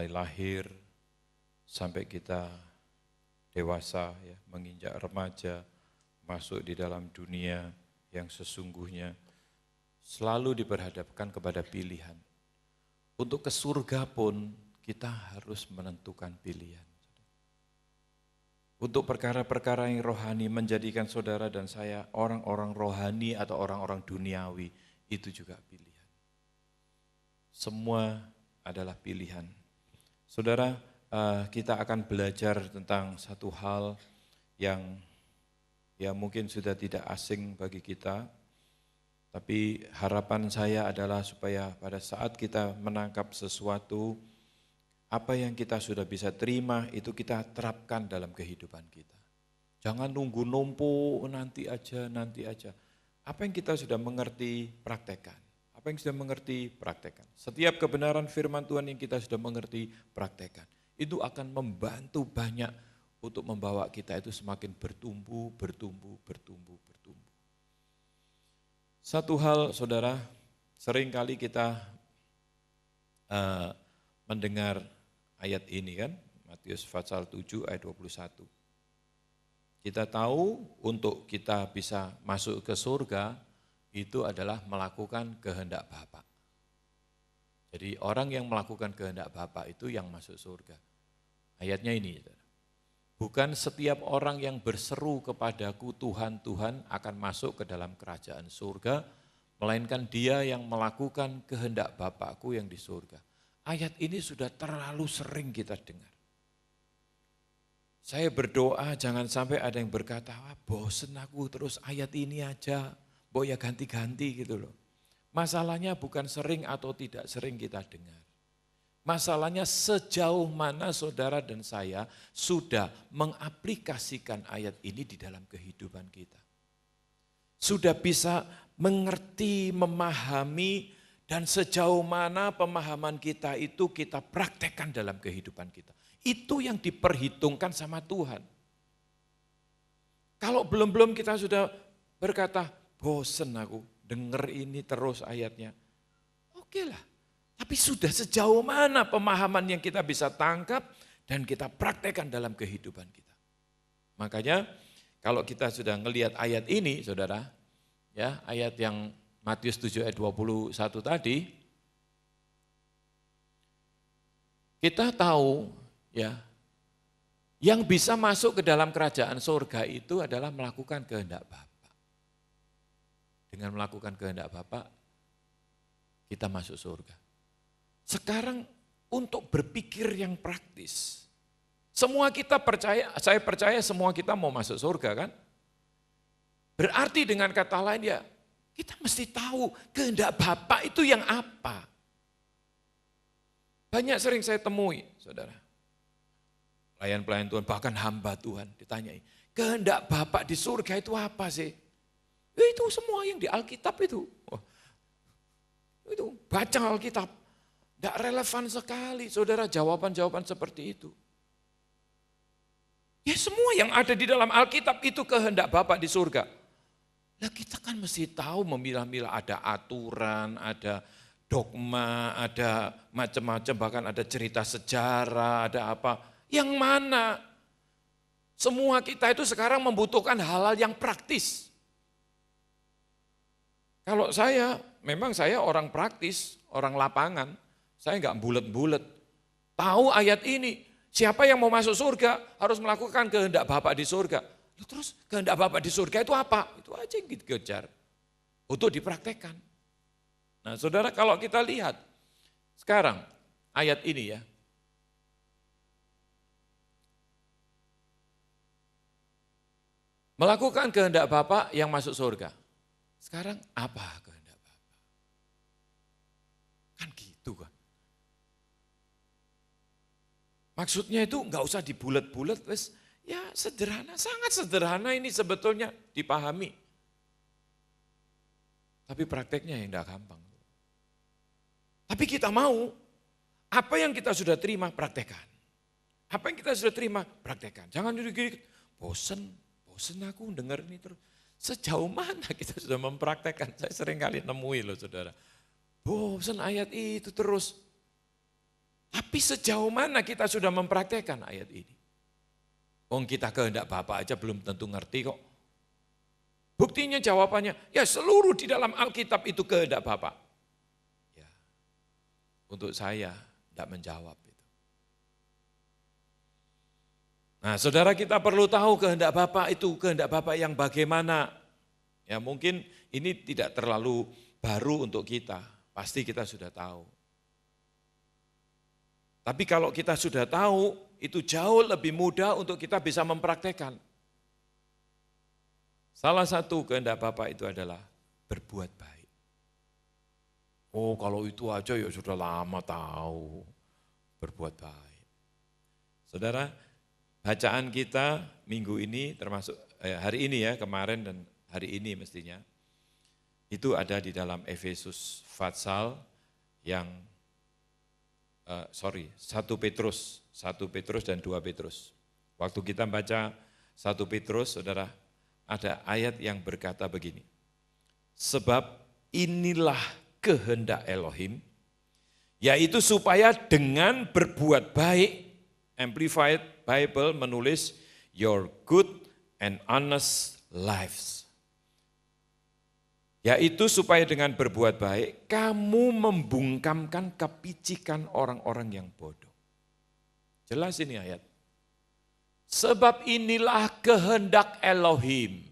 mulai lahir sampai kita dewasa, ya, menginjak remaja, masuk di dalam dunia yang sesungguhnya, selalu diperhadapkan kepada pilihan. Untuk ke surga pun kita harus menentukan pilihan. Untuk perkara-perkara yang rohani menjadikan saudara dan saya orang-orang rohani atau orang-orang duniawi, itu juga pilihan. Semua adalah pilihan. Saudara, kita akan belajar tentang satu hal yang ya mungkin sudah tidak asing bagi kita, tapi harapan saya adalah supaya pada saat kita menangkap sesuatu, apa yang kita sudah bisa terima itu kita terapkan dalam kehidupan kita. Jangan nunggu numpuk nanti aja. Apa yang kita sudah mengerti, praktekkan. Apa yang sudah mengerti, praktekkan. Setiap kebenaran firman Tuhan yang kita sudah mengerti, praktekkan. Itu akan membantu banyak untuk membawa kita itu semakin bertumbuh. Satu hal saudara, seringkali kita mendengar ayat ini kan, Matius pasal 7 ayat 21. Kita tahu untuk kita bisa masuk ke surga, itu adalah melakukan kehendak Bapa. Jadi orang yang melakukan kehendak Bapa itu yang masuk surga. Ayatnya ini, bukan setiap orang yang berseru kepadaku Tuhan, Tuhan akan masuk ke dalam kerajaan surga, melainkan dia yang melakukan kehendak Bapakku yang di surga. Ayat ini sudah terlalu sering kita dengar. Saya berdoa jangan sampai ada yang berkata, wah bosen aku terus ayat ini aja, ya ganti-ganti gitu loh. Masalahnya bukan sering atau tidak sering kita dengar. Masalahnya sejauh mana saudara dan saya sudah mengaplikasikan ayat ini di dalam kehidupan kita. Sudah bisa mengerti, memahami, dan sejauh mana pemahaman kita itu kita praktekkan dalam kehidupan kita. Itu yang diperhitungkan sama Tuhan. Kalau belum-belum kita sudah berkata, bosen aku denger ini terus ayatnya. Oke lah, tapi sudah sejauh mana pemahaman yang kita bisa tangkap dan kita praktekkan dalam kehidupan kita. Makanya kalau kita sudah ngelihat ayat ini saudara, ya ayat yang Matius 7 ayat 21 tadi, kita tahu ya, yang bisa masuk ke dalam kerajaan surga itu adalah melakukan kehendak Bapa. Dengan melakukan kehendak Bapa, kita masuk surga. Sekarang untuk berpikir yang praktis, semua kita percaya, saya percaya semua kita mau masuk surga kan? Berarti dengan kata lain ya, kita mesti tahu kehendak Bapa itu yang apa. Banyak sering saya temui, saudara. Pelayan-pelayan Tuhan, bahkan hamba Tuhan ditanyai, kehendak Bapa di surga itu apa sih? Itu semua yang di Alkitab itu. Itu baca Alkitab. Tidak relevan sekali, saudara, jawaban-jawaban seperti itu. Ya semua yang ada di dalam Alkitab itu kehendak Bapa di surga. Nah kita kan mesti tahu memilah-milah, ada aturan, ada dogma, ada macam-macam, bahkan ada cerita sejarah, ada apa. Yang mana? Semua kita itu sekarang membutuhkan hal-hal yang praktis. Kalau saya, memang saya orang praktis, orang lapangan. Saya enggak bulet-bulet. Tahu ayat ini, siapa yang mau masuk surga harus melakukan kehendak Bapa di surga. Terus kehendak Bapa di surga itu apa? Itu aja yang dikejar. Untuk dipraktekkan. Nah saudara kalau kita lihat, sekarang ayat ini ya. Melakukan kehendak Bapa yang masuk surga. Sekarang apa kehendak Bapa? Kan gitu kan. Maksudnya itu enggak usah dibulet-bulet, wes ya sederhana, sangat sederhana ini sebetulnya dipahami. Tapi prakteknya yang enggak gampang. Tapi kita mau, apa yang kita sudah terima praktekkan. Apa yang kita sudah terima praktekkan. Jangan dikit bosen aku dengar ini terus. Sejauh mana kita sudah mempraktekkan, saya sering kali nemui loh saudara. Bosen ayat itu terus. Tapi sejauh mana kita sudah mempraktekkan ayat ini? Kita kehendak Bapa aja belum tentu ngerti kok. Buktinya jawabannya, ya seluruh di dalam Alkitab itu kehendak Bapa. Ya, untuk saya tidak menjawab itu. Nah, saudara, kita perlu tahu kehendak Bapa itu kehendak Bapa yang bagaimana. Ya mungkin ini tidak terlalu baru untuk kita, pasti kita sudah tahu. Tapi kalau kita sudah tahu, itu jauh lebih mudah untuk kita bisa mempraktekkan. Salah satu kehendak Bapa itu adalah berbuat baik. Kalau itu aja ya sudah lama tahu, berbuat baik. Saudara, bacaan kita minggu ini termasuk hari ini ya, kemarin dan hari ini mestinya, itu ada di dalam Efesus Fatsal yang 1 Petrus dan 2 Petrus. Waktu kita baca 1 Petrus, saudara, ada ayat yang berkata begini, sebab inilah kehendak Elohim, yaitu supaya dengan berbuat baik, Amplified Bible menulis, your good and honest lives. Yaitu supaya dengan berbuat baik, kamu membungkamkan kepicikan orang-orang yang bodoh. Jelas ini ayat. Sebab inilah kehendak Elohim,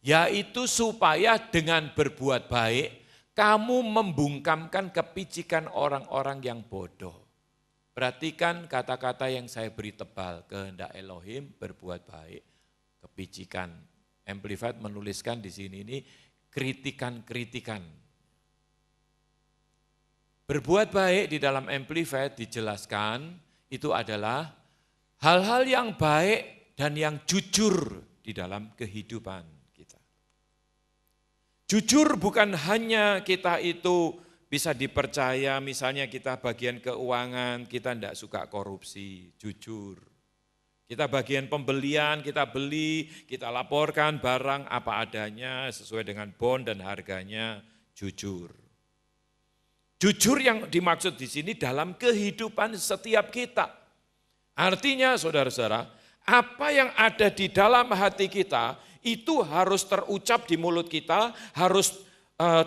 yaitu supaya dengan berbuat baik, kamu membungkamkan kepicikan orang-orang yang bodoh. Perhatikan kata-kata yang saya beri tebal, kehendak Elohim, berbuat baik, kepicikan. Amplified menuliskan di sini ini kritikan-kritikan. Berbuat baik di dalam Amplified dijelaskan itu adalah hal-hal yang baik dan yang jujur di dalam kehidupan kita. Jujur bukan hanya kita itu bisa dipercaya, misalnya kita bagian keuangan, kita tidak suka korupsi, jujur. Kita bagian pembelian, kita beli, kita laporkan barang apa adanya sesuai dengan bon dan harganya, jujur. Jujur yang dimaksud di sini dalam kehidupan setiap kita. Artinya saudara-saudara, apa yang ada di dalam hati kita itu harus terucap di mulut kita, harus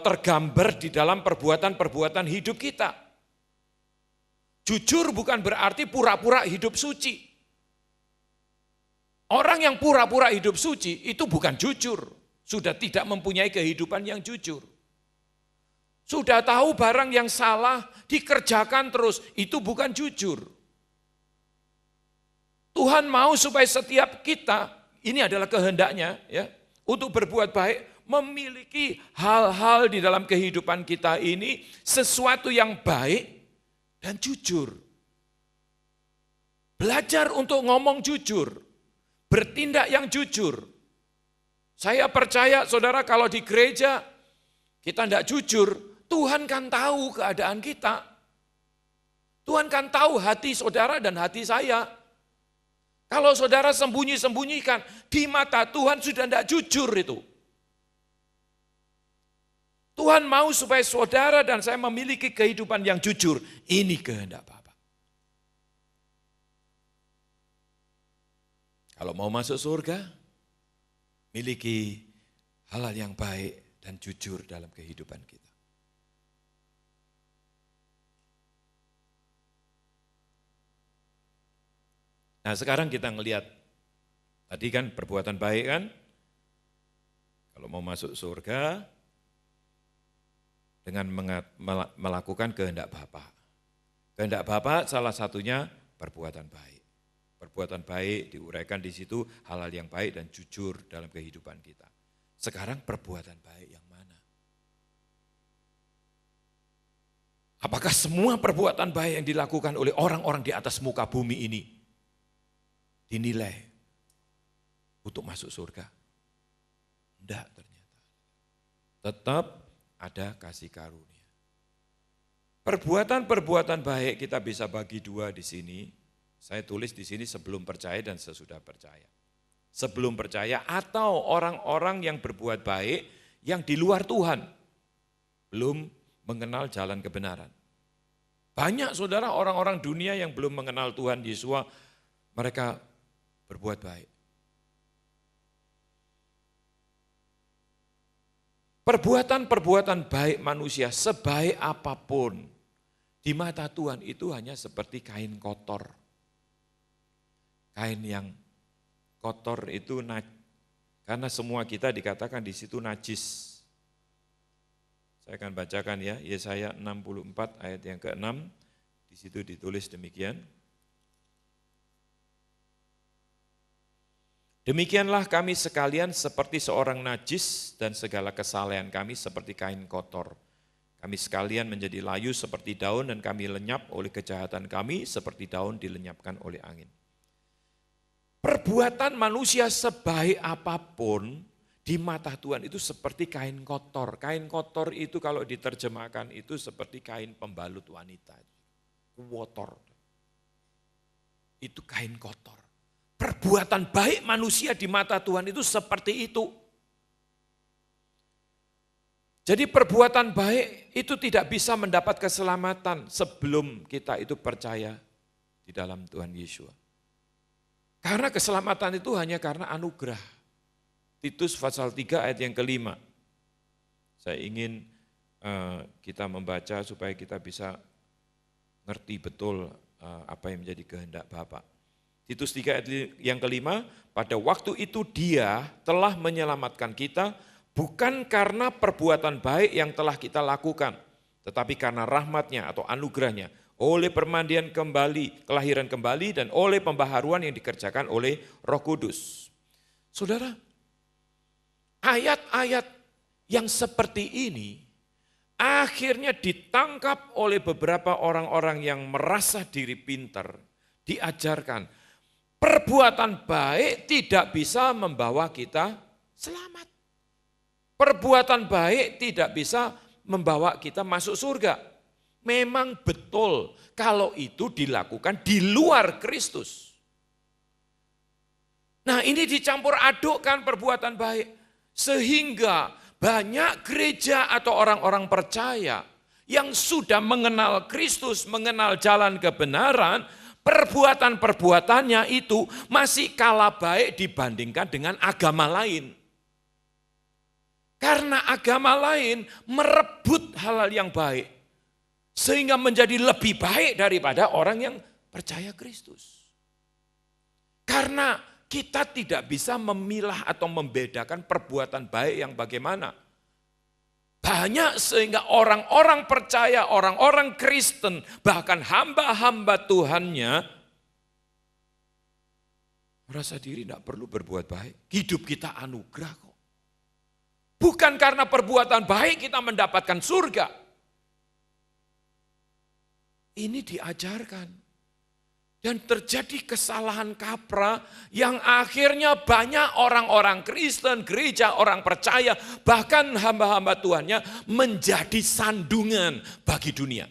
tergambar di dalam perbuatan-perbuatan hidup kita. Jujur bukan berarti pura-pura hidup suci. Orang yang pura-pura hidup suci itu bukan jujur, sudah tidak mempunyai kehidupan yang jujur. Sudah tahu barang yang salah, dikerjakan terus, itu bukan jujur. Tuhan mau supaya setiap kita, ini adalah kehendaknya ya, untuk berbuat baik, memiliki hal-hal di dalam kehidupan kita ini, sesuatu yang baik dan jujur. Belajar untuk ngomong jujur, bertindak yang jujur. Saya percaya saudara kalau di gereja kita tidak jujur, Tuhan kan tahu keadaan kita. Tuhan kan tahu hati saudara dan hati saya. Kalau saudara sembunyi-sembunyikan, di mata Tuhan sudah tidak jujur itu. Tuhan mau supaya saudara dan saya memiliki kehidupan yang jujur. Ini kehendak Bapa. Kalau mau masuk surga, miliki hal-hal yang baik dan jujur dalam kehidupan kita. Nah sekarang kita ngelihat, tadi kan perbuatan baik kan, kalau mau masuk surga, dengan melakukan kehendak Bapa. Kehendak Bapa salah satunya perbuatan baik. Perbuatan baik diuraikan di situ hal-hal yang baik dan jujur dalam kehidupan kita. Sekarang perbuatan baik yang mana? Apakah semua perbuatan baik yang dilakukan oleh orang-orang di atas muka bumi ini dinilai untuk masuk surga? Tidak ternyata. Tetap ada kasih karunia. Perbuatan-perbuatan baik kita bisa bagi dua di sini. Saya tulis di sini sebelum percaya dan sesudah percaya. Sebelum percaya atau orang-orang yang berbuat baik yang di luar Tuhan, belum mengenal jalan kebenaran. Banyak saudara orang-orang dunia yang belum mengenal Tuhan Yesus, mereka berbuat baik. Perbuatan-perbuatan baik manusia sebaik apapun di mata Tuhan itu hanya seperti kain kotor. Kain yang kotor itu karena semua kita dikatakan di situ najis. Saya akan bacakan ya, Yesaya 64 ayat yang ke-6, di situ ditulis demikian. Demikianlah kami sekalian seperti seorang najis dan segala kesalehan kami seperti kain kotor. Kami sekalian menjadi layu seperti daun dan kami lenyap oleh kejahatan kami seperti daun dilenyapkan oleh angin. Perbuatan manusia sebaik apapun di mata Tuhan itu seperti kain kotor. Kain kotor itu kalau diterjemahkan itu seperti kain pembalut wanita. Kotor. Itu kain kotor. Perbuatan baik manusia di mata Tuhan itu seperti itu. Jadi perbuatan baik itu tidak bisa mendapat keselamatan sebelum kita itu percaya di dalam Tuhan Yesus. Karena keselamatan itu hanya karena anugerah. Titus pasal 3 ayat yang ke-5. Saya ingin kita membaca supaya kita bisa ngerti betul apa yang menjadi kehendak Bapa. Titus 3 ayat yang ke-5, pada waktu itu Dia telah menyelamatkan kita bukan karena perbuatan baik yang telah kita lakukan, tetapi karena rahmat-Nya atau anugerah-Nya, oleh permandian kembali, kelahiran kembali, dan oleh pembaharuan yang dikerjakan oleh Roh Kudus. Saudara, ayat-ayat yang seperti ini akhirnya ditangkap oleh beberapa orang-orang yang merasa diri pintar, diajarkan. Perbuatan baik tidak bisa membawa kita selamat. Perbuatan baik tidak bisa membawa kita masuk surga. Memang betul kalau itu dilakukan di luar Kristus. Nah, ini dicampur adukkan perbuatan baik. Sehingga banyak gereja atau orang-orang percaya yang sudah mengenal Kristus, mengenal jalan kebenaran, perbuatan-perbuatannya itu masih kalah baik dibandingkan dengan agama lain. Karena agama lain merebut hal-hal yang baik. Sehingga menjadi lebih baik daripada orang yang percaya Kristus. Karena kita tidak bisa memilah atau membedakan perbuatan baik yang bagaimana. Banyak sehingga orang-orang percaya, orang-orang Kristen, bahkan hamba-hamba Tuhannya, merasa diri tidak perlu berbuat baik. Hidup kita anugerah kok. Bukan karena perbuatan baik kita mendapatkan surga. Ini diajarkan. Dan terjadi kesalahan kaprah yang akhirnya banyak orang-orang Kristen, gereja, orang percaya, bahkan hamba-hamba Tuhannya menjadi sandungan bagi dunia.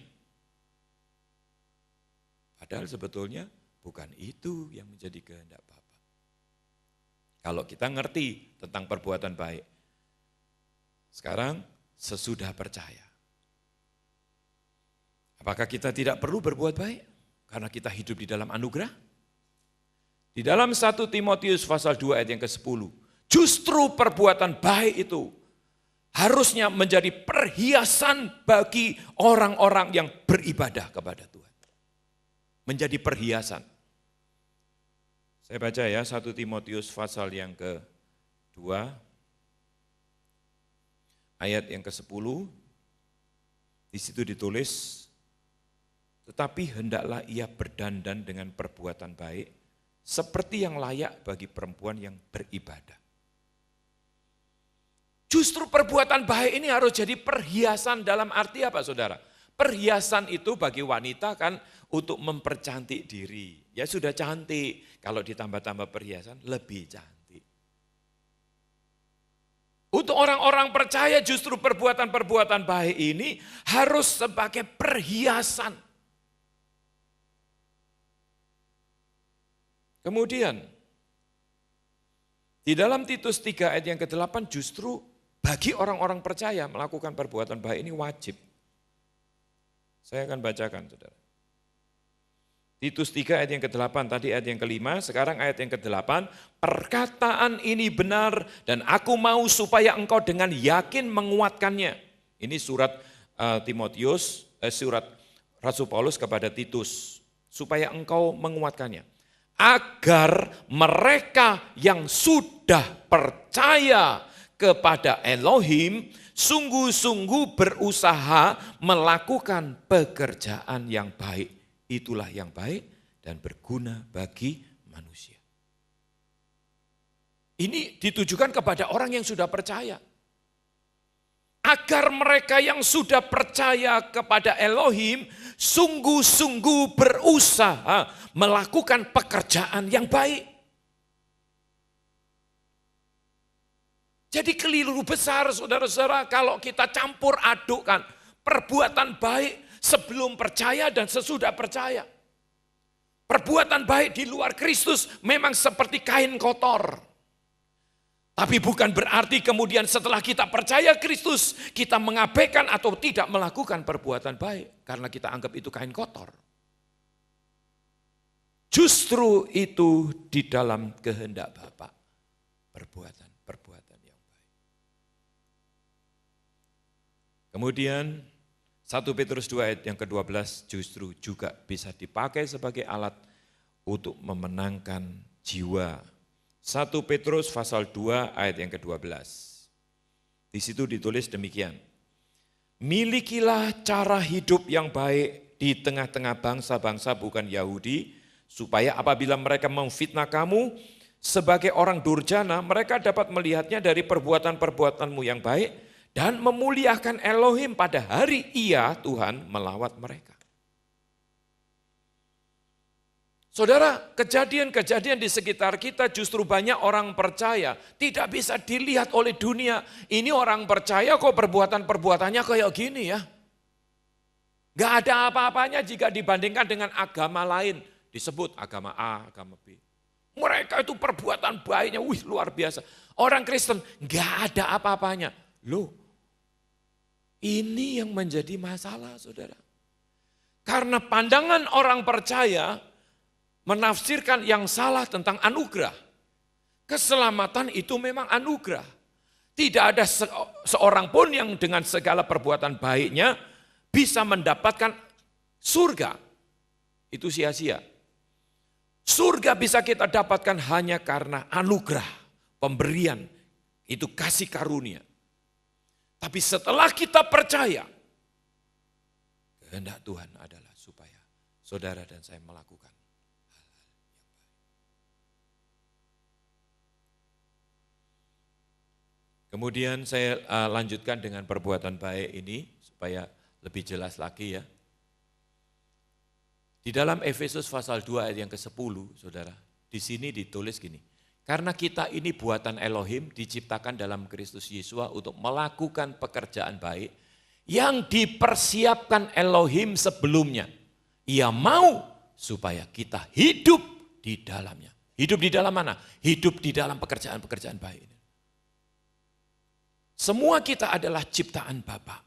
Padahal sebetulnya bukan itu yang menjadi kehendak Bapa. Kalau kita ngerti tentang perbuatan baik, sekarang sesudah percaya. Apakah kita tidak perlu berbuat baik? Karena kita hidup di dalam anugerah. Di dalam 1 Timotius pasal 2 ayat yang ke-10, justru perbuatan baik itu harusnya menjadi perhiasan bagi orang-orang yang beribadah kepada Tuhan. Menjadi perhiasan. Saya baca ya 1 Timotius pasal yang ke-2 ayat yang ke-10. Di situ ditulis, tetapi hendaklah ia berdandan dengan perbuatan baik, seperti yang layak bagi perempuan yang beribadah. Justru perbuatan baik ini harus jadi perhiasan dalam arti apa saudara? Perhiasan itu bagi wanita kan untuk mempercantik diri. Ya sudah cantik, kalau ditambah-tambah perhiasan lebih cantik. Untuk orang-orang percaya justru perbuatan-perbuatan baik ini harus sebagai perhiasan. Kemudian, di dalam Titus 3 ayat yang ke-8 justru bagi orang-orang percaya melakukan perbuatan baik ini wajib. Saya akan bacakan, saudara. Titus 3 ayat yang ke-8, tadi ayat yang ke-5, sekarang ayat yang ke-8. Perkataan ini benar dan aku mau supaya engkau dengan yakin menguatkannya. Ini surat surat Rasul Paulus kepada Titus. Supaya engkau menguatkannya. Agar mereka yang sudah percaya kepada Elohim sungguh-sungguh berusaha melakukan pekerjaan yang baik. Itulah yang baik dan berguna bagi manusia. Ini ditujukan kepada orang yang sudah percaya. Agar mereka yang sudah percaya kepada Elohim sungguh-sungguh berusaha melakukan pekerjaan yang baik. Jadi keliru besar saudara-saudara kalau kita campur adukkan perbuatan baik sebelum percaya dan sesudah percaya. Perbuatan baik di luar Kristus memang seperti kain kotor. Tapi bukan berarti kemudian setelah kita percaya Kristus, kita mengabaikan atau tidak melakukan perbuatan baik. Karena kita anggap itu kain kotor. Justru itu di dalam kehendak Bapa. Perbuatan yang baik. Kemudian 1 Petrus 2 ayat yang ke-12 justru juga bisa dipakai sebagai alat untuk memenangkan jiwa. 1 Petrus pasal 2 ayat yang ke-12. Di situ ditulis demikian. Milikilah cara hidup yang baik di tengah-tengah bangsa-bangsa bukan Yahudi, supaya apabila mereka memfitnah kamu sebagai orang durjana, mereka dapat melihatnya dari perbuatan-perbuatanmu yang baik, dan memuliakan Elohim pada hari Ia, Tuhan, melawat mereka. Saudara, kejadian-kejadian di sekitar kita justru banyak orang percaya. Tidak bisa dilihat oleh dunia. Ini orang percaya kok perbuatan-perbuatannya kayak gini ya. Gak ada apa-apanya jika dibandingkan dengan agama lain. Disebut agama A, agama B. Mereka itu perbuatan baiknya, luar biasa. Orang Kristen gak ada apa-apanya. Loh, ini yang menjadi masalah, saudara. Karena pandangan orang percaya menafsirkan yang salah tentang anugerah. Keselamatan itu memang anugerah. Tidak ada seorang pun yang dengan segala perbuatan baiknya bisa mendapatkan surga. Itu sia-sia. Surga bisa kita dapatkan hanya karena anugerah, pemberian, itu kasih karunia. Tapi setelah kita percaya, kehendak Tuhan adalah supaya saudara dan saya melakukan hal-hal yang baik. Kemudian saya lanjutkan dengan perbuatan baik ini supaya lebih jelas lagi ya. Di dalam Efesus pasal 2 ayat yang ke-10, saudara, di sini ditulis gini. Karena kita ini buatan Elohim diciptakan dalam Kristus Yesus untuk melakukan pekerjaan baik yang dipersiapkan Elohim sebelumnya. Ia mau supaya kita hidup di dalamnya. Hidup di dalam mana? Hidup di dalam pekerjaan-pekerjaan baik. Semua kita adalah ciptaan Bapa.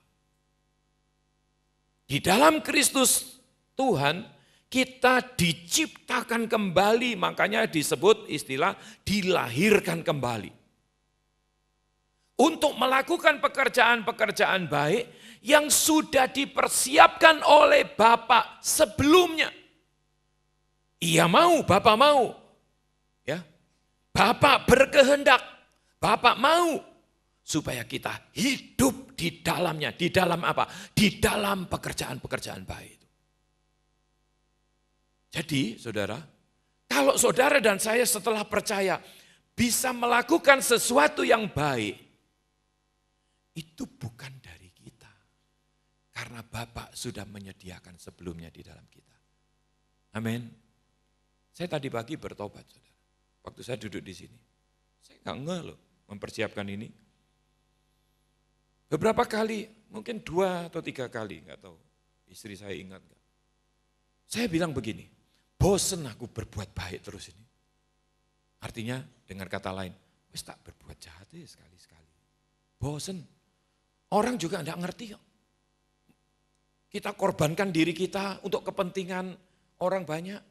Di dalam Kristus Tuhan kita diciptakan kembali, makanya disebut istilah dilahirkan kembali. Untuk melakukan pekerjaan-pekerjaan baik yang sudah dipersiapkan oleh Bapa sebelumnya. Ia mau, Bapa mau. Ya. Bapa berkehendak, Bapa mau supaya kita hidup di dalamnya. Di dalam apa? Di dalam pekerjaan-pekerjaan baik. Jadi saudara, kalau saudara dan saya setelah percaya bisa melakukan sesuatu yang baik, itu bukan dari kita. Karena Bapa sudah menyediakan sebelumnya di dalam kita. Amin. Saya tadi pagi bertobat, saudara. Waktu saya duduk di sini. Saya nggak ngeh loh mempersiapkan ini. Beberapa kali, mungkin 2 atau 3 kali, nggak tahu. Istri saya ingat nggak. Saya bilang begini, bosen aku berbuat baik terus ini. Artinya dengan kata lain, wis tak berbuat jahat ya sekali-sekali. Bosen. Orang juga enggak ngerti kok. kita korbankan diri kita untuk kepentingan orang banyak,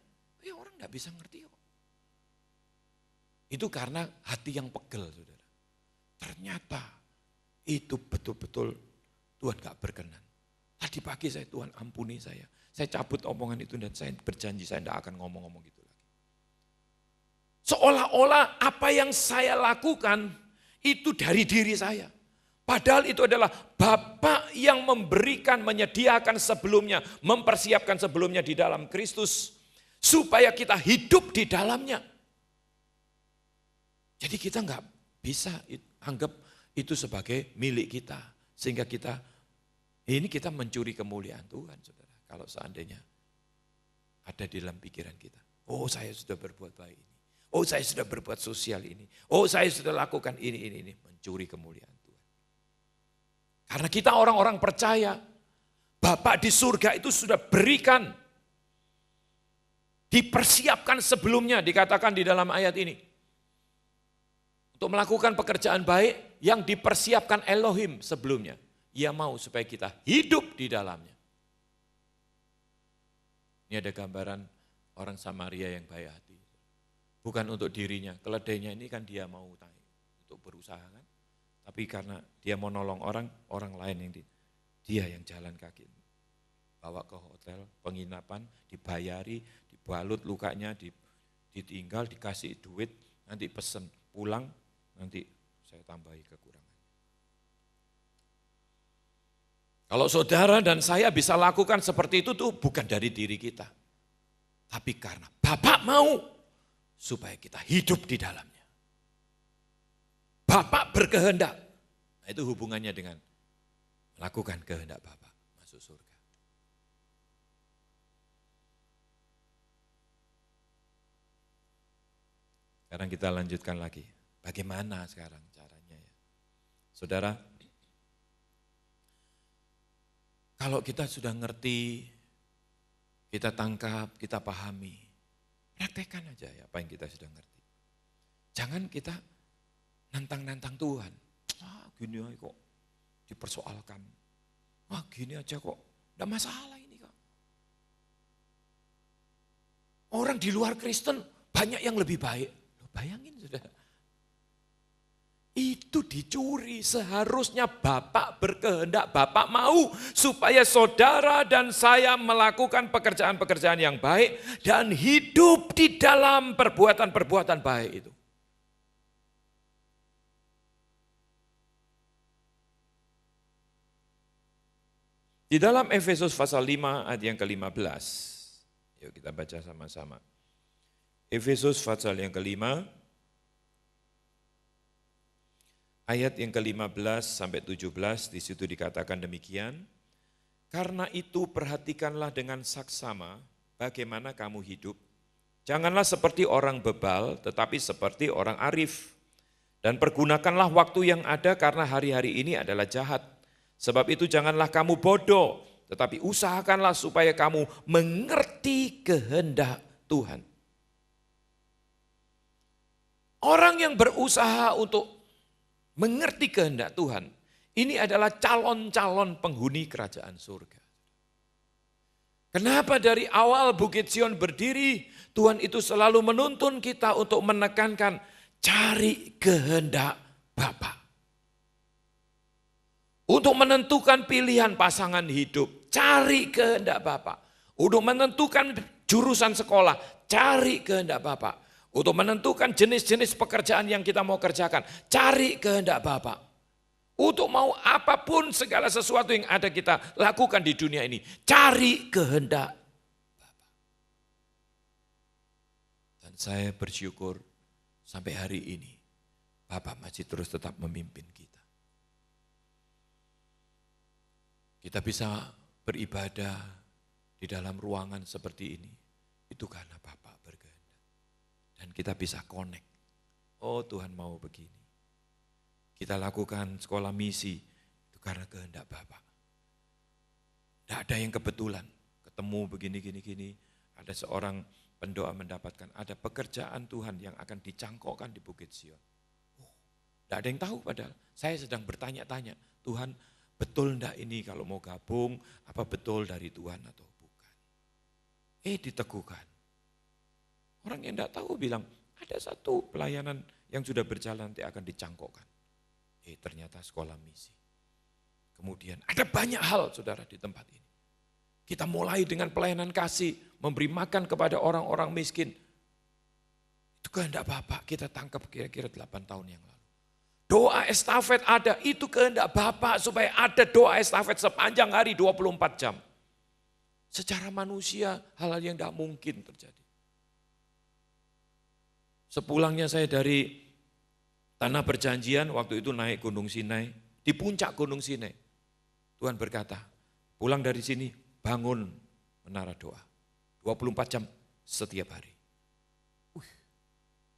ya orang enggak bisa ngerti kok. Itu karena hati yang pegel, saudara. Ternyata itu betul-betul Tuhan gak berkenan. Tadi pagi Tuhan ampuni saya. Saya cabut omongan itu dan saya berjanji saya tidak akan ngomong-ngomong gitu lagi. Seolah-olah apa yang saya lakukan itu dari diri saya. Padahal itu adalah Bapa yang memberikan, menyediakan sebelumnya, mempersiapkan sebelumnya di dalam Kristus. Supaya kita hidup di dalamnya. Jadi kita nggak bisa anggap itu sebagai milik kita. Sehingga kita mencuri kemuliaan Tuhan, saudara. Kalau seandainya ada di dalam pikiran kita. Oh, saya sudah berbuat baik ini. Oh, saya sudah berbuat sosial ini. Oh, saya sudah lakukan ini. Mencuri kemuliaan Tuhan. Karena kita orang-orang percaya. Bapa di surga itu sudah berikan. Dipersiapkan sebelumnya, dikatakan di dalam ayat ini. Untuk melakukan pekerjaan baik yang dipersiapkan Elohim sebelumnya. Ia mau supaya kita hidup di dalamnya. Ini ada gambaran orang Samaria yang baik hati. Bukan untuk dirinya, keledainya ini kan dia mau untuk berusaha kan. Tapi karena dia mau nolong orang lain yang dia yang jalan kaki. Bawa ke hotel, penginapan, dibayari, dibalut lukanya, ditinggal, dikasih duit, nanti pesen pulang, nanti saya tambahi kekurangan. Kalau saudara dan saya bisa lakukan seperti itu tuh bukan dari diri kita. Tapi karena Bapak mau supaya kita hidup di dalamnya. Bapak berkehendak. Nah, itu hubungannya dengan melakukan kehendak Bapak masuk surga. Sekarang kita lanjutkan lagi. Bagaimana sekarang caranya ya? Saudara, kalau kita sudah ngerti, kita tangkap, kita pahami, praktekkan aja ya apa yang kita sudah ngerti. Jangan kita nantang-nantang Tuhan. Gini aja kok dipersoalkan. Gini aja kok, enggak masalah ini kok. Orang di luar Kristen banyak yang lebih baik. Bayangin saudara. Itu dicuri, seharusnya Bapak berkehendak, Bapak mau supaya saudara dan saya melakukan pekerjaan-pekerjaan yang baik dan hidup di dalam perbuatan-perbuatan baik itu. Di dalam Efesus pasal 5 ayat yang ke-15, yuk kita baca sama-sama. Efesus pasal yang ke-5, ayat yang ke-15 sampai 17, di situ dikatakan demikian. Karena itu perhatikanlah dengan saksama bagaimana kamu hidup. Janganlah seperti orang bebal, tetapi seperti orang arif. Dan pergunakanlah waktu yang ada karena hari-hari ini adalah jahat. Sebab itu janganlah kamu bodoh, tetapi usahakanlah supaya kamu mengerti kehendak Tuhan. Orang yang berusaha untuk mengerti kehendak Tuhan, ini adalah calon-calon penghuni kerajaan surga. Kenapa dari awal Bukit Sion berdiri, Tuhan itu selalu menuntun kita untuk menekankan cari kehendak Bapa. Untuk menentukan pilihan pasangan hidup, cari kehendak Bapa. Untuk menentukan jurusan sekolah, cari kehendak Bapa. Untuk menentukan jenis-jenis pekerjaan yang kita mau kerjakan, cari kehendak Bapa. Untuk mau apapun segala sesuatu yang ada kita lakukan di dunia ini, cari kehendak Bapa. Dan saya bersyukur sampai hari ini, Bapa masih terus tetap memimpin kita. Kita bisa beribadah di dalam ruangan seperti ini, itu karena Bapak berkehendak. Dan kita bisa connect, oh Tuhan mau begini. Kita lakukan sekolah misi, itu karena kehendak Bapak. Tidak ada yang kebetulan, ketemu begini-gini, ada seorang pendoa mendapatkan, ada pekerjaan Tuhan yang akan dicangkokkan di Bukit Sion. Tidak ada yang tahu padahal, saya sedang bertanya-tanya, Tuhan betul enggak ini kalau mau gabung, apa betul dari Tuhan atau bukan. Diteguhkan. Orang yang enggak tahu bilang, ada satu pelayanan yang sudah berjalan nanti akan dicangkokkan. Ternyata sekolah misi. Kemudian ada banyak hal saudara di tempat ini. Kita mulai dengan pelayanan kasih, memberi makan kepada orang-orang miskin. Itu kehendak Bapak, kita tangkap kira-kira 8 tahun yang lalu. Doa estafet ada, itu kehendak Bapak supaya ada doa estafet sepanjang hari 24 jam. Secara manusia hal-hal yang tidak mungkin terjadi. Sepulangnya saya dari Tanah Perjanjian, waktu itu naik Gunung Sinai, di puncak Gunung Sinai. Tuhan berkata, pulang dari sini, bangun menara doa. 24 jam setiap hari.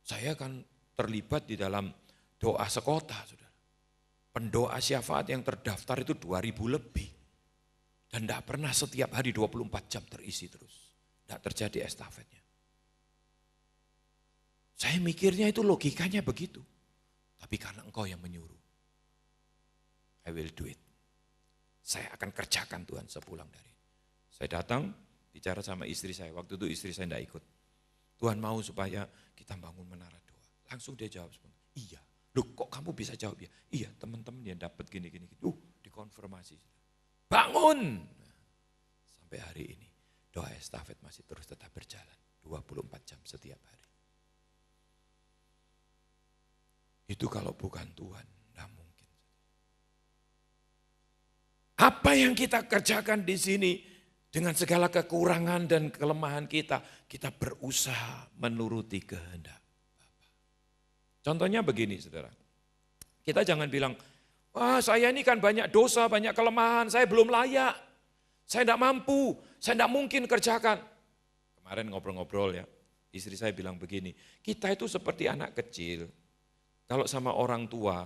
Saya kan terlibat di dalam doa sekota, saudara. Pendoa syafaat yang terdaftar itu 2000 lebih. Dan tidak pernah setiap hari 24 jam terisi terus. Tidak terjadi estafetnya. Saya mikirnya itu logikanya begitu. Tapi karena engkau yang menyuruh, I will do it. Saya akan kerjakan Tuhan sepulang dari. Saya datang, bicara sama istri saya. Waktu itu istri saya tidak ikut. Tuhan mau supaya kita bangun menara doa. Langsung dia jawab, iya. Loh kok kamu bisa jawab ya? Iya, teman-teman yang dapat gini-gini. Dikonfirmasi. Bangun! Sampai hari ini, doa estafet masih terus tetap berjalan. 24 jam setiap hari. Itu kalau bukan Tuhan, tidak mungkin. Apa yang kita kerjakan di sini, dengan segala kekurangan dan kelemahan kita berusaha menuruti kehendak Bapa. Contohnya begini saudara, kita jangan bilang, wah saya ini kan banyak dosa, banyak kelemahan, saya belum layak, saya tidak mampu, saya tidak mungkin kerjakan. Kemarin ngobrol-ngobrol ya, istri saya bilang begini, kita itu seperti anak kecil. Kalau sama orang tua,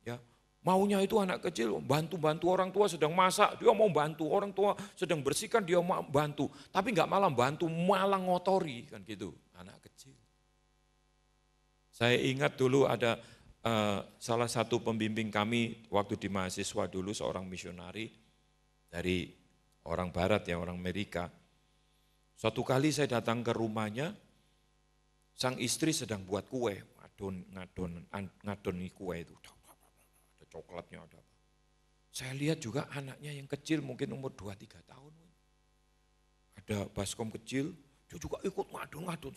ya maunya itu anak kecil bantu-bantu orang tua sedang masak, dia mau bantu, orang tua sedang bersihkan, dia mau bantu. Tapi enggak malah bantu, malah ngotori, kan gitu, anak kecil. Saya ingat dulu ada salah satu pembimbing kami waktu di mahasiswa dulu, seorang misionari dari orang barat ya, orang Amerika. Suatu kali saya datang ke rumahnya, sang istri sedang buat kue. Ngadon kue itu, ada coklatnya, ada apa. Saya lihat juga anaknya yang kecil mungkin umur 2-3 tahun. Ada baskom kecil, dia juga ikut ngadon.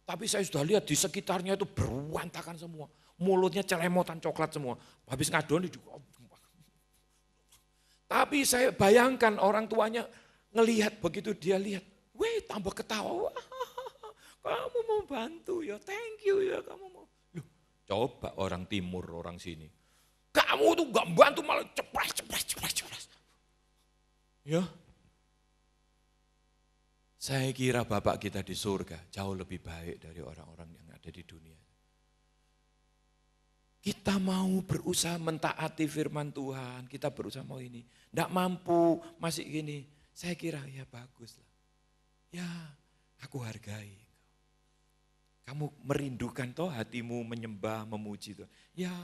Tapi saya sudah lihat di sekitarnya itu berantakan semua. Mulutnya celemotan coklat semua. Habis ngadon juga. Tapi saya bayangkan orang tuanya ngelihat begitu dia lihat, weh tambah ketawa. Kamu mau bantu ya, thank you ya kamu mau. Coba orang timur, orang sini. Kamu tuh gak bantu malah ceplas. Ya. Saya kira Bapak kita di surga jauh lebih baik dari orang-orang yang ada di dunia. Kita mau berusaha mentaati firman Tuhan, kita berusaha mau ini. Tidak mampu, masih gini. Saya kira ya bagus lah. Ya aku hargai. Kamu merindukan toh hatimu menyembah, memuji Tuhan. Ya.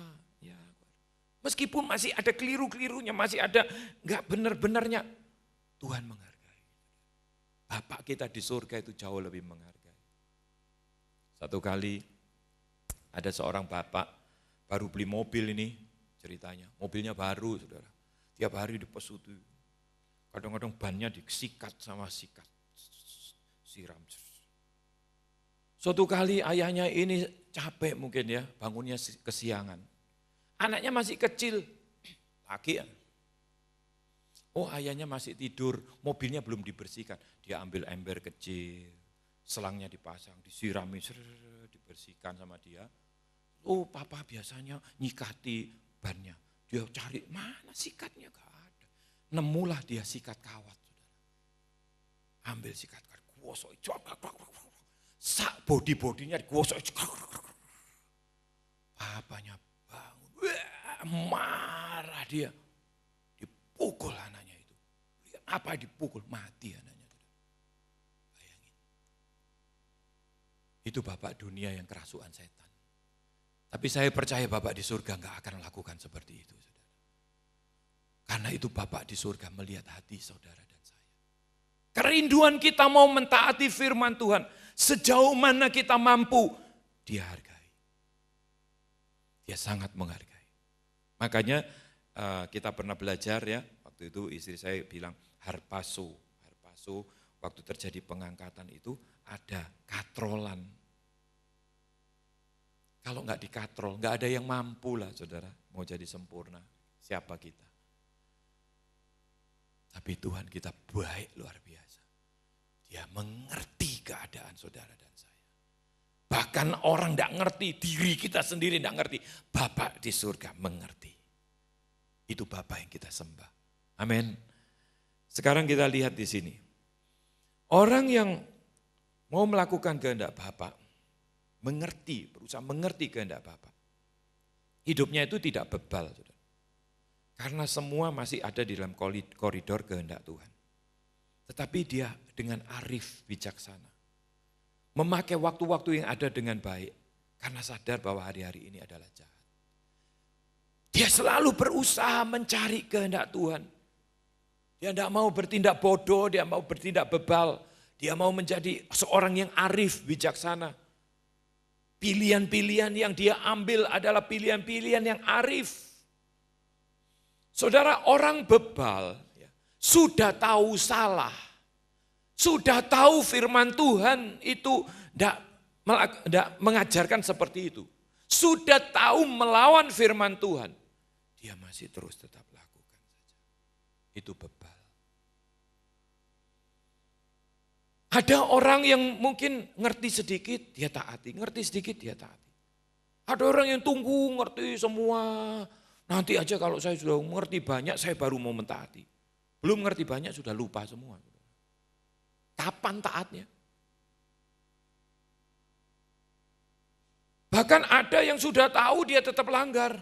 Meskipun masih ada keliru-kelirunya, masih ada enggak benar-benarnya, Tuhan menghargai. Bapak kita di surga itu jauh lebih menghargai. Satu kali ada seorang bapak baru beli mobil ini ceritanya. Mobilnya baru saudara. Tiap hari dipesuti. Kadang-kadang bannya disikat sama sikat. Siram. Suatu kali ayahnya ini capek mungkin ya, bangunnya kesiangan. Anaknya masih kecil, lagi. Oh ayahnya masih tidur, mobilnya belum dibersihkan. Dia ambil ember kecil, selangnya dipasang, disirami, dibersihkan sama dia. Oh papa biasanya nyikati bannya. Dia cari, mana sikatnya, gak ada. Nemulah dia sikat kawat. Ambil sikat kawat, kuosoi, sak body-bodinya digosok. Papanya bangun, marah dia. Dipukul anaknya itu. Lihat apa dipukul, mati anaknya. Bayangin. Itu bapak dunia yang kerasukan setan. Tapi saya percaya bapak di surga enggak akan lakukan seperti itu. Saudara. Karena itu Bapak di surga melihat hati saudara dan saya. Kerinduan kita mau mentaati firman Tuhan. Sejauh mana kita mampu, Dia hargai. Dia sangat menghargai. Makanya kita pernah belajar ya, waktu itu istri saya bilang harpaso. Harpaso waktu terjadi pengangkatan itu ada katrolan. Kalau nggak dikatrol, nggak ada yang mampu lah saudara mau jadi sempurna. Siapa kita? Tapi Tuhan kita baik luar biasa. Dia mengerti keadaan saudara dan saya. Bahkan orang tidak ngerti, diri kita sendiri tidak ngerti. Bapak di surga mengerti. Itu Bapak yang kita sembah. Amin. Sekarang kita lihat di sini. Orang yang mau melakukan kehendak Bapak, mengerti, berusaha mengerti kehendak Bapak. Hidupnya itu tidak bebal, saudara. Karena semua masih ada di dalam koridor kehendak Tuhan. Tetapi dia dengan arif bijaksana. Memakai waktu-waktu yang ada dengan baik. Karena sadar bahwa hari-hari ini adalah jahat. Dia selalu berusaha mencari kehendak Tuhan. Dia tidak mau bertindak bodoh, dia mau bertindak bebal. Dia mau menjadi seorang yang arif bijaksana. Pilihan-pilihan yang dia ambil adalah pilihan-pilihan yang arif. Saudara, orang bebal ya, sudah tahu salah, sudah tahu firman Tuhan itu tidak mengajarkan seperti itu. Sudah tahu melawan firman Tuhan, dia masih terus tetap lakukan saja. Itu bebal. Ada orang yang mungkin ngerti sedikit, dia taati. Ngerti sedikit, dia taati. Ada orang yang tunggu ngerti semua. Nanti aja kalau saya sudah mengerti banyak, saya baru mau mentaati. Belum ngerti banyak, sudah lupa semua. Kapan taatnya? Bahkan ada yang sudah tahu, dia tetap langgar.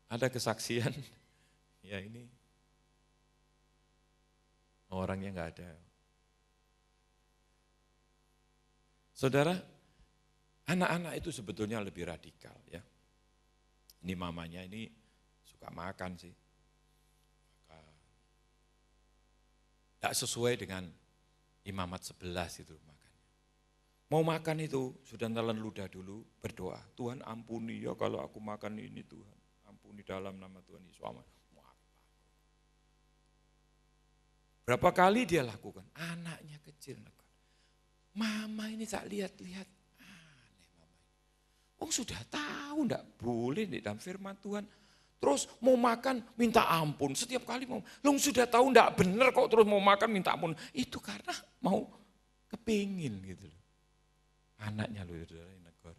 Ada kesaksian, ya ini. Orangnya enggak ada. Saudara, anak-anak itu sebetulnya lebih radikal ya. Ini mamanya ini suka makan sih. Tidak sesuai dengan imamat 11 itu makannya. Mau makan itu sudah telan ludah dulu berdoa. Tuhan ampuni ya kalau aku makan ini Tuhan. Ampuni dalam nama Tuhan Yesus. Berapa kali dia lakukan? Anaknya kecil. Mama ini tak lihat-lihat. Aneh mama ini. Oh sudah tahu enggak boleh di dalam firman Tuhan. Terus mau makan minta ampun. Setiap kali mau. Lu sudah tahu enggak benar kok terus mau makan minta ampun. Itu karena mau kepingin gitu loh. Anaknya loh saudara negor.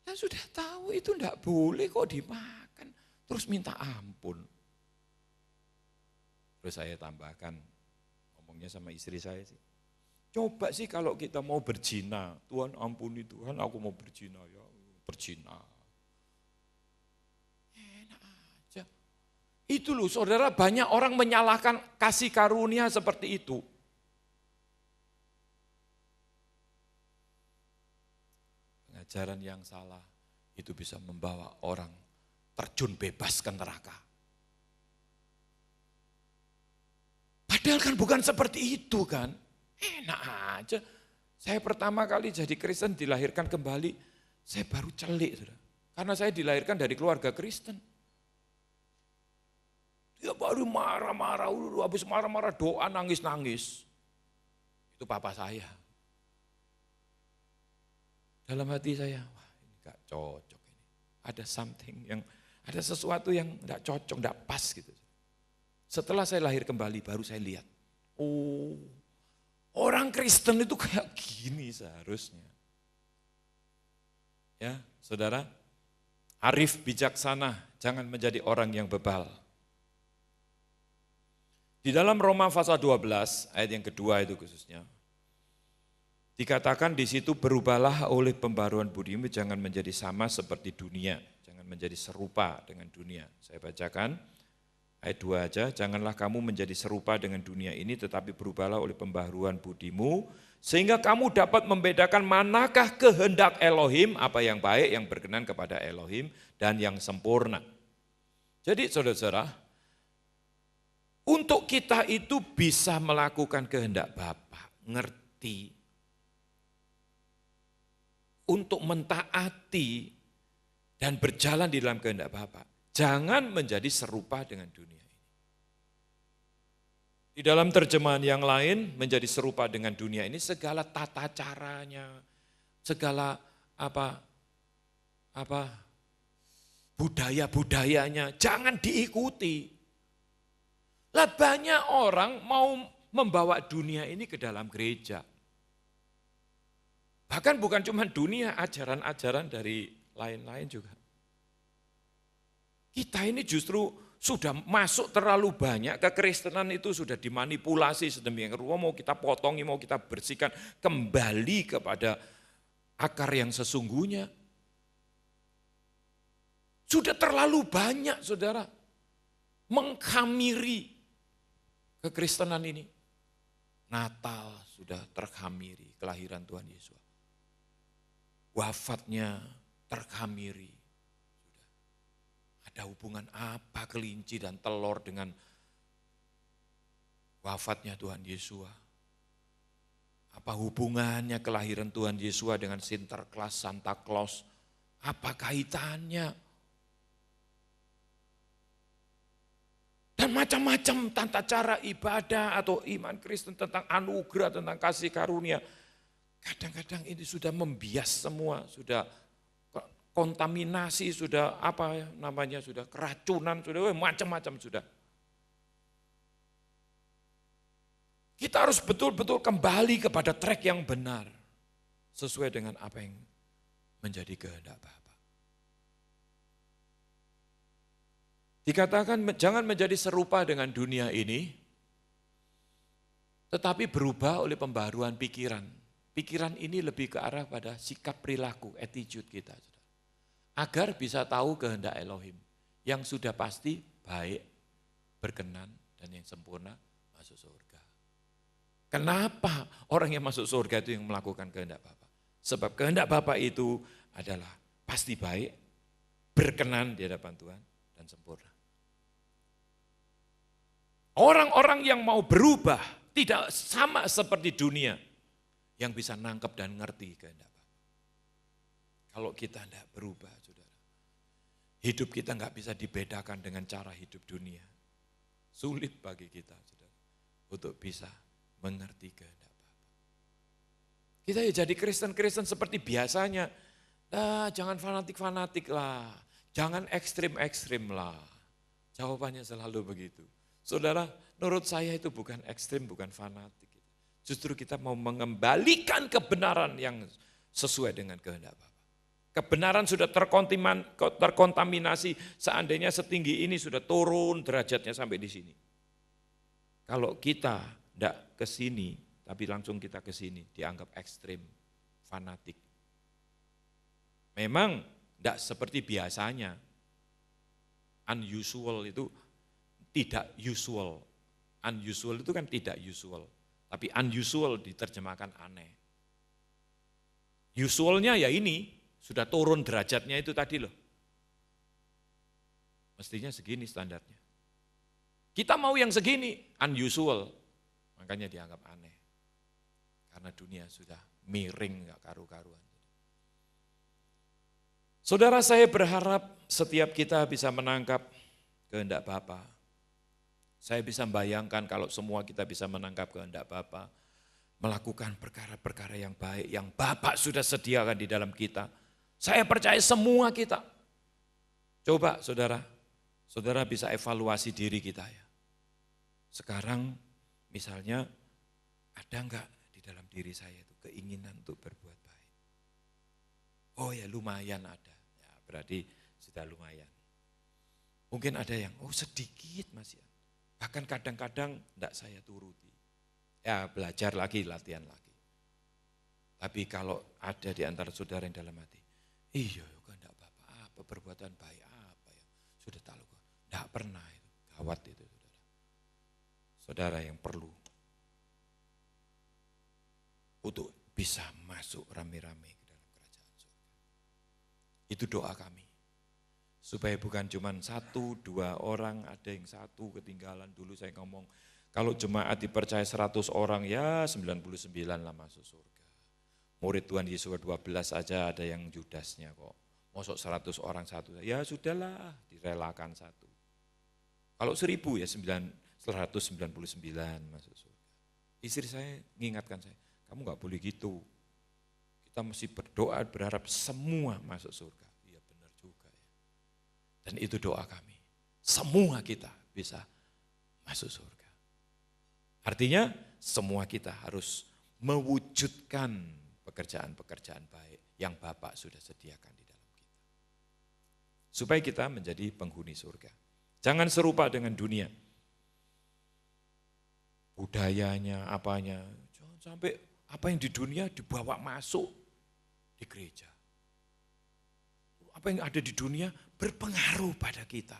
Ya sudah tahu itu enggak boleh kok dimakan. Terus minta ampun. Terus saya tambahkan, ngomongnya sama istri saya sih. Coba sih kalau kita mau berzina, Tuhan ampuni Tuhan aku mau berzina ya, berzina. Enak aja. Itu loh saudara, banyak orang menyalahkan kasih karunia seperti itu. Pengajaran yang salah itu bisa membawa orang terjun bebas ke neraka. Padahal kan bukan seperti itu kan. Enak aja. Saya pertama kali jadi Kristen dilahirkan kembali, saya baru celik. Saudara. Karena saya dilahirkan dari keluarga Kristen. Dia baru marah-marah, habis marah-marah doa nangis-nangis. Itu papa saya. Dalam hati saya, wah ini gak cocok ini. Ada something yang, ada sesuatu yang gak cocok, gak pas gitu. Setelah saya lahir kembali baru saya lihat, oh orang Kristen itu kayak gini seharusnya. Ya saudara, arif bijaksana, jangan menjadi orang yang bebal. Di dalam Roma pasal 12 ayat yang kedua itu khususnya, dikatakan di situ berubahlah oleh pembaruan budimu, jangan menjadi sama seperti dunia, jangan menjadi serupa dengan dunia. Saya bacakan. ayat 2 aja, janganlah kamu menjadi serupa dengan dunia ini, tetapi berubahlah oleh pembaharuan budimu, sehingga kamu dapat membedakan manakah kehendak Elohim, apa yang baik, yang berkenan kepada Elohim, dan yang sempurna. Jadi saudara-saudara, untuk kita itu bisa melakukan kehendak Bapa, ngerti, untuk mentaati dan berjalan di dalam kehendak Bapa, jangan menjadi serupa dengan dunia ini. Di dalam terjemahan yang lain, menjadi serupa dengan dunia ini, segala tata caranya, segala budaya-budayanya, jangan diikuti. Lah banyak orang mau membawa dunia ini ke dalam gereja. Bahkan bukan cuma dunia, ajaran-ajaran dari lain-lain juga. Kita ini justru sudah masuk terlalu banyak, kekristenan itu sudah dimanipulasi sedemikian rupa, mau kita potongi, mau kita bersihkan, kembali kepada akar yang sesungguhnya. Sudah terlalu banyak saudara, mengkhamiri kekristenan ini. Natal sudah terkhamiri, kelahiran Tuhan Yesus. Wafatnya terkhamiri. Ada hubungan apa kelinci dan telur dengan wafatnya Tuhan Yesus? Apa hubungannya kelahiran Tuhan Yesus dengan Sinterklas, Santa Claus? Apa kaitannya? Dan macam-macam tata cara ibadah atau iman Kristen tentang anugerah, tentang kasih karunia. Kadang-kadang ini sudah membias semua, sudah kontaminasi, sudah sudah keracunan, sudah macam-macam sudah. Kita harus betul-betul kembali kepada track yang benar, sesuai dengan apa yang menjadi kehendak Bapa. Dikatakan jangan menjadi serupa dengan dunia ini, tetapi berubah oleh pembaharuan pikiran. Pikiran ini lebih ke arah pada sikap perilaku, attitude kita. Agar bisa tahu kehendak Elohim yang sudah pasti baik, berkenan, dan yang sempurna masuk surga. Kenapa orang yang masuk surga itu yang melakukan kehendak Bapa? Sebab kehendak Bapa itu adalah pasti baik, berkenan di hadapan Tuhan, dan sempurna. Orang-orang yang mau berubah tidak sama seperti dunia yang bisa nangkep dan ngerti kehendak Bapa. Kalau kita tidak berubah, saudara, hidup kita nggak bisa dibedakan dengan cara hidup dunia. Sulit bagi kita, saudara, untuk bisa mengerti kehendak Bapa. Kita ya jadi Kristen-Kristen seperti biasanya. Jangan fanatik-fanatik lah, jangan ekstrim-ekstrim lah. Jawabannya selalu begitu. Saudara, menurut saya itu bukan ekstrim, bukan fanatik. Justru kita mau mengembalikan kebenaran yang sesuai dengan kehendak Bapa. Kebenaran sudah terkontaminasi, seandainya setinggi ini sudah turun derajatnya sampai di sini. Kalau kita tidak ke sini, tapi langsung kita ke sini, dianggap ekstrim, fanatik. Memang tidak seperti biasanya. Unusual itu tidak usual. Unusual itu kan tidak usual. Tapi unusual diterjemahkan aneh. Usualnya ya ini, sudah turun derajatnya itu tadi loh. Mestinya segini standarnya. Kita mau yang segini, unusual. Makanya dianggap aneh. Karena dunia sudah miring, gak karu-karuan. Saudara, saya berharap setiap kita bisa menangkap kehendak Bapa. Saya bisa membayangkan kalau semua kita bisa menangkap kehendak Bapa, melakukan perkara-perkara yang baik, yang Bapa sudah sediakan di dalam kita. Saya percaya semua kita. Coba saudara bisa evaluasi diri kita ya. Sekarang misalnya ada enggak di dalam diri saya itu keinginan untuk berbuat baik? Oh ya lumayan ada, ya, berarti sudah lumayan. Mungkin ada yang, sedikit masih ya. Bahkan kadang-kadang tidak saya turuti. Ya belajar lagi, latihan lagi. Tapi kalau ada di antara saudara yang dalam hati, iya kehendak Bapa apa, perbuatan baik apa ya, sudah tahu kok. Tidak pernah itu, gawat itu, saudara. Saudara yang perlu untuk bisa masuk rame-rame ke dalam kerajaan surga. Itu doa kami. Supaya bukan cuma 1-2 orang, ada yang 1 ketinggalan. Dulu saya ngomong, kalau jemaat dipercaya 100 orang, ya 99 lah masuk surga. Murid Tuhan Yesus 12 aja ada yang judasnya kok. Masuk 100 orang 1, ya sudahlah, direlakan 1. Kalau 1000 ya 199 masuk surga. Istri saya mengingatkan saya, kamu gak boleh gitu. Kita mesti berdoa, berharap semua masuk surga. Iya benar juga ya. Dan itu doa kami. Semua kita bisa masuk surga. Artinya semua kita harus mewujudkan pekerjaan-pekerjaan baik yang Bapak sudah sediakan di dalam kita. Supaya kita menjadi penghuni surga. Jangan serupa dengan dunia. Budayanya, apanya. Jangan sampai apa yang di dunia dibawa masuk di gereja. Apa yang ada di dunia berpengaruh pada kita.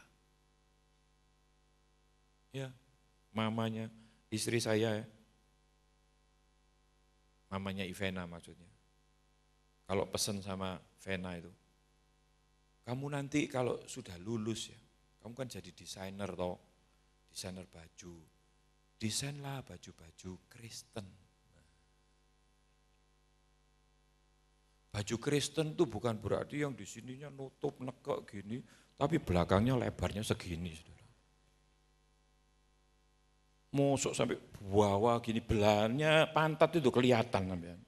Ya, mamanya, istri saya, mamanya Ivena maksudnya. Kalau pesan sama Vena itu, kamu nanti kalau sudah lulus ya, kamu kan jadi desainer toh, desainer baju. Desainlah baju-baju Kristen. Baju Kristen itu bukan berarti yang di sininya nutup nekek gini, tapi belakangnya lebarnya segini, saudara. Mosok sampai bawah gini, belahannya pantat itu kelihatan sampean.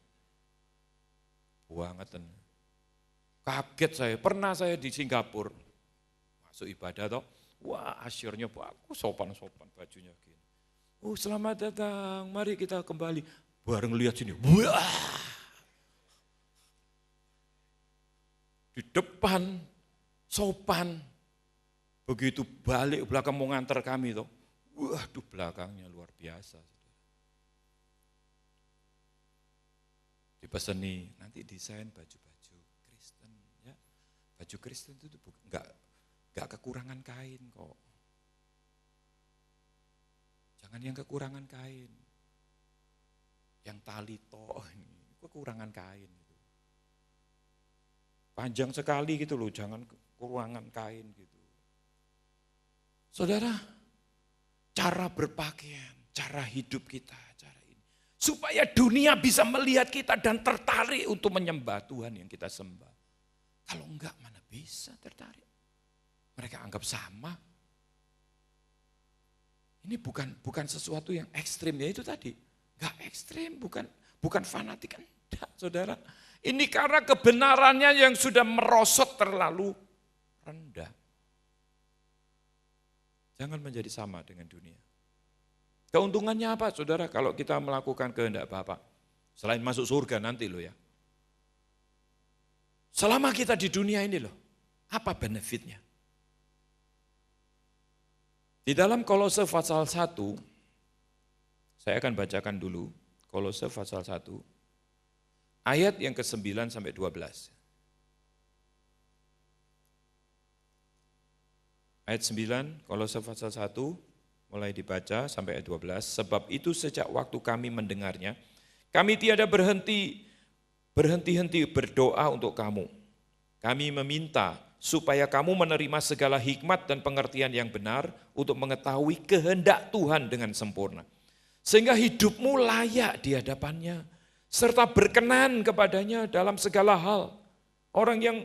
Bangetan. Kaget saya, pernah saya di Singapura, masuk ibadah toh, wah asyurnya bagus, sopan-sopan bajunya gini. Oh selamat datang, mari kita kembali. Bareng lihat sini, wah. Di depan, sopan. Begitu balik belakang mau nganter kami toh, waduh belakangnya luar biasa. Dipeseni, nanti desain baju-baju Kristen. Ya. Baju Kristen itu enggak kekurangan kain kok. Jangan yang kekurangan kain. Yang tali toh ini kekurangan kain. Panjang sekali gitu loh, jangan kekurangan kain gitu. Saudara, cara berpakaian, cara hidup kita, cara ini. Supaya dunia bisa melihat kita dan tertarik untuk menyembah Tuhan yang kita sembah. Kalau enggak mana bisa tertarik. Mereka anggap sama. Ini bukan sesuatu yang ekstrim, ya itu tadi. Enggak ekstrim, bukan fanatik, enggak saudara. Ini karena kebenarannya yang sudah merosot terlalu rendah. Jangan menjadi sama dengan dunia. Keuntungannya apa saudara kalau kita melakukan kehendak Bapa? Selain masuk surga nanti loh ya. Selama kita di dunia ini loh, apa benefitnya? Di dalam Kolose pasal 1, saya akan bacakan dulu, Kolose pasal 1, ayat yang ke-9 sampai 12. Ayat 9, Kolose pasal 1, mulai dibaca sampai ayat 12. Sebab itu sejak waktu kami mendengarnya, kami tiada berhenti-henti berdoa untuk kamu. Kami meminta supaya kamu menerima segala hikmat dan pengertian yang benar untuk mengetahui kehendak Tuhan dengan sempurna. Sehingga hidupmu layak di hadapannya, serta berkenan kepadanya dalam segala hal. Orang yang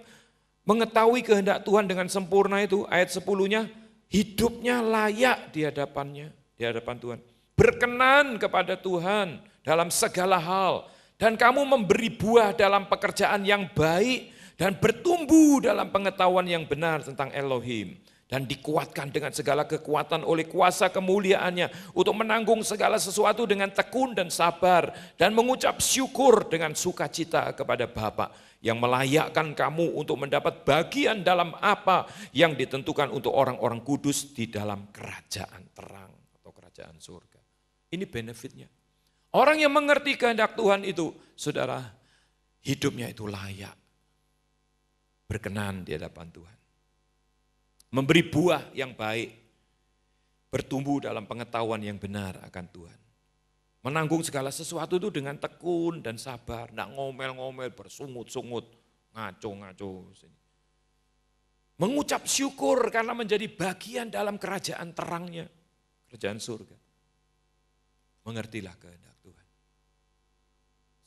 mengetahui kehendak Tuhan dengan sempurna itu, ayat 10-nya, hidupnya layak di hadapannya, di hadapan Tuhan. Berkenan kepada Tuhan dalam segala hal. Dan kamu memberi buah dalam pekerjaan yang baik dan bertumbuh dalam pengetahuan yang benar tentang Elohim. Dan dikuatkan dengan segala kekuatan oleh kuasa kemuliaannya untuk menanggung segala sesuatu dengan tekun dan sabar dan mengucap syukur dengan sukacita kepada Bapa yang melayakkan kamu untuk mendapat bagian dalam apa yang ditentukan untuk orang-orang kudus di dalam kerajaan terang atau kerajaan surga. Ini benefitnya. Orang yang mengerti kehendak Tuhan itu, saudara, hidupnya itu layak, berkenan di hadapan Tuhan. Memberi buah yang baik. bertumbuh dalam pengetahuan yang benar akan Tuhan. Menanggung segala sesuatu itu dengan tekun dan sabar, tidak ngomel-ngomel, bersungut-sungut, ngaco-ngaco. Mengucap syukur karena menjadi bagian dalam kerajaan terangnya, kerajaan surga. Mengertilah kehendak Tuhan,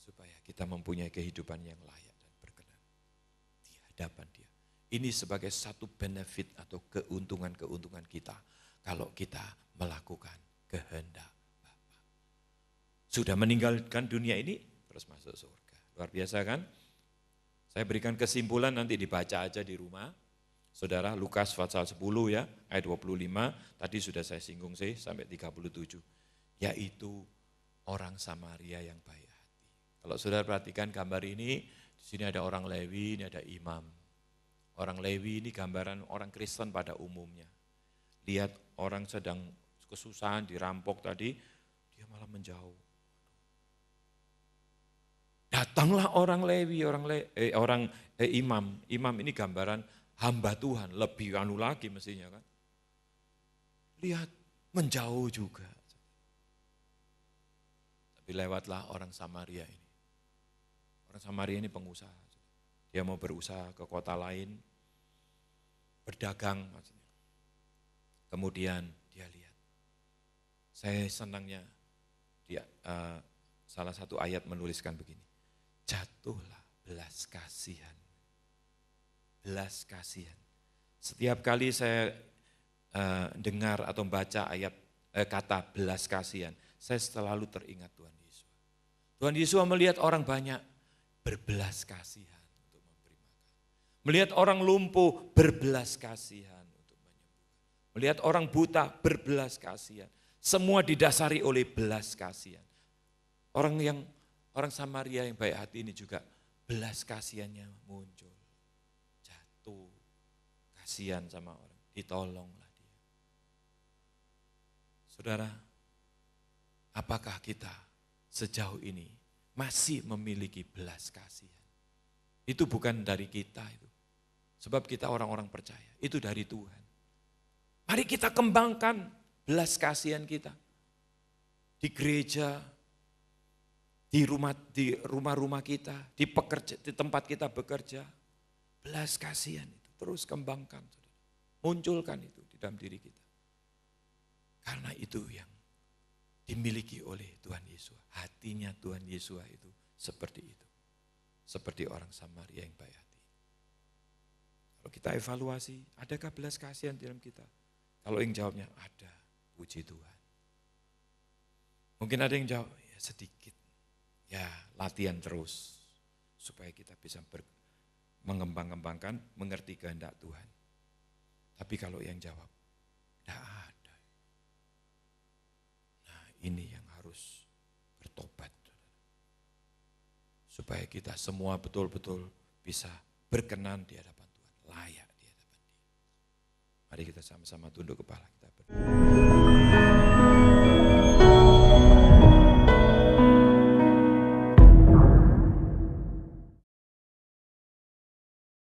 supaya kita mempunyai kehidupan yang layak dan berkenan di hadapan Dia. Ini sebagai satu benefit atau keuntungan-keuntungan kita kalau kita melakukan kehendak Bapa. Sudah meninggalkan dunia ini, terus masuk surga. Luar biasa kan? Saya berikan kesimpulan, nanti dibaca aja di rumah. Saudara, Lukas pasal 10 ya, ayat 25, tadi sudah saya singgung sih sampai 37. Yaitu orang Samaria yang baik hati. Kalau saudara perhatikan gambar ini, di sini ada orang Lewi, ini ada imam. Orang Lewi ini gambaran orang Kristen pada umumnya. Lihat orang sedang kesusahan, dirampok tadi, dia malah menjauh. Datanglah orang Lewi, imam. Imam ini gambaran hamba Tuhan, lebih anu lagi mestinya kan. Lihat, menjauh juga. Tapi lewatlah orang Samaria ini. Orang Samaria ini pengusaha. Dia mau berusaha ke kota lain, berdagang maksudnya. Kemudian dia lihat. Saya senangnya dia salah satu ayat menuliskan begini. Jatuhlah belas kasihan. Belas kasihan. Setiap kali saya dengar atau membaca ayat kata belas kasihan, saya selalu teringat Tuhan Yesus. Tuhan Yesus melihat orang banyak berbelas kasihan untuk memberi makan. Melihat orang lumpuh berbelas kasihan untuk menyembuhkan. Melihat orang buta berbelas kasihan. Semua didasari oleh belas kasihan. Orang Samaria yang baik hati ini juga belas kasihannya muncul. Jatuh, kasihan sama orang, ditolonglah dia. Saudara, apakah kita sejauh ini masih memiliki belas kasihan? Itu bukan dari kita itu. Sebab kita orang-orang percaya, itu dari Tuhan. Mari kita kembangkan belas kasihan kita. Di gereja, di rumah-rumah kita, di tempat kita bekerja. Belas kasihan itu terus kembangkan. Munculkan itu di dalam diri kita. Karena itu yang dimiliki oleh Tuhan Yesus. Hatinya Tuhan Yesus itu seperti itu. Seperti orang Samaria yang baik hati. Kalau kita evaluasi, adakah belas kasihan di dalam kita? Kalau yang jawabnya ada, puji Tuhan. Mungkin ada yang jawab, ya sedikit. Ya latihan terus. Supaya kita bisa mengembang-kembangkan, mengerti kehendak Tuhan. Tapi kalau yang jawab, tidak ada. Nah ini yang harus bertobat. Supaya kita semua betul-betul bisa berkenan di hadapan Tuhan, layak di hadapan Dia. Mari kita sama-sama tunduk kepala kita.